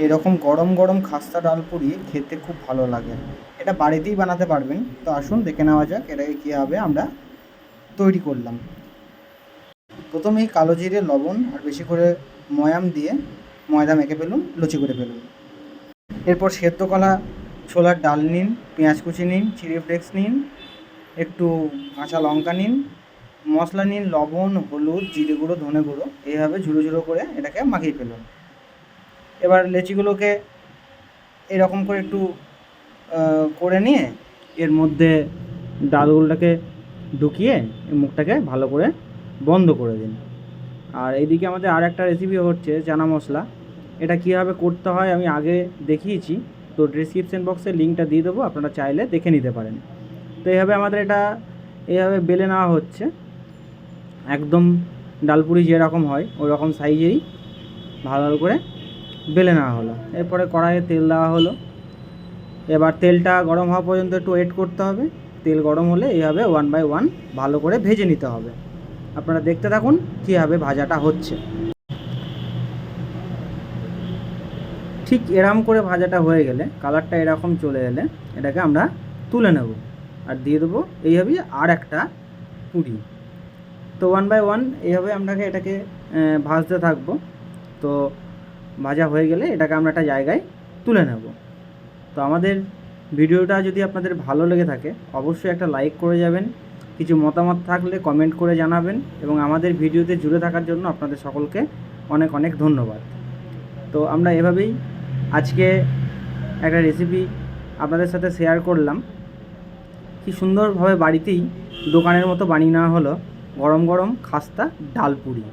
এরকম গরম গরম খাস্তা ডাল পুরি খেতে খুব ভালো লাগে। এটা বাড়িতেই বানাতে পারবেন। তো আসুন দেখে নেওয়া যাক এটাকে কীভাবে আমরা তৈরি করলাম। প্রথমেই কালো জিরে, লবণ আর বেশি করে ময়াম দিয়ে ময়দা মেখে ফেলুন, লুচি করে ফেলুন। এরপর সেদ্ধ করা ছোলার ডাল নিন, পেঁয়াজ কুচি নিন, চিলি ফ্লেক্স নিন, একটু কাঁচা লঙ্কা নিন, মশলা নিন লবণ, হলুদ, জিরে গুঁড়ো, ধনে গুঁড়ো। এইভাবে ঝুড়ো ঝুড়ো করে এটাকে মাখিয়ে ফেলুন। এবার লেচিগুলোকে এরকম করে একটু করে নিয়ে এর মধ্যে ডালগুলোটাকে ঢুকিয়ে মুখটাকে ভালো করে বন্ধ করে দিন। আর এইদিকে আমাদের আর একটা রেসিপি হচ্ছে চানা মশলা। এটা কীভাবে করতে হয় আমি আগে দেখিয়েছি, তো ডেসক্রিপশন বক্সে লিঙ্কটা দিয়ে দেবো, আপনারা চাইলে দেখে নিতে পারেন। তো এইভাবে আমাদের এটা এইভাবে বেলে নেওয়া হচ্ছে, একদম ডালপুরি যেরকম হয় ওই রকম সাইজেরই ভালো করে বেলে নেওয়া হলো। এরপরে কড়াইয়ে তেল দেওয়া হলো। এবার তেলটা গরম হওয়া পর্যন্ত একটু ওয়েট করতে হবে। তেল গরম হলে এইভাবে 1 বাই 1 ভালো করে ভেজে নিতে হবে। আপনারা দেখতে থাকুন কীভাবে ভাজাটা হচ্ছে। ঠিক এরকম করে ভাজাটা হয়ে গেলে, কালারটা এরকম চলে এলে এটাকে আমরা তুলে নেব আর দিয়ে দেবো এইভাবেই আর একটা পুরি। তো 1 বাই 1 এইভাবে আপনাকে এটাকে ভাজতে থাকবো। তো ভাজা হয়ে গেলে এটাকে আমরা একটা জায়গায় তুলে নেব। তো আমাদের ভিডিওটা যদি আপনাদের ভালো লেগে থাকে অবশ্যই একটা লাইক করে যাবেন, কিছু মতামত থাকলে কমেন্ট করে জানাবেন, এবং আমাদের ভিডিওতে জুড়ে থাকার জন্য আপনাদের সকলকে অনেক অনেক ধন্যবাদ। তো আমরা এভাবেই আজকে একটা রেসিপি আপনাদের সাথে শেয়ার করলাম। কি সুন্দরভাবে বাড়িতেই দোকানের মতো বানিয়ে নেওয়া হলো গরম গরম খাস্তা ডাল পুরি।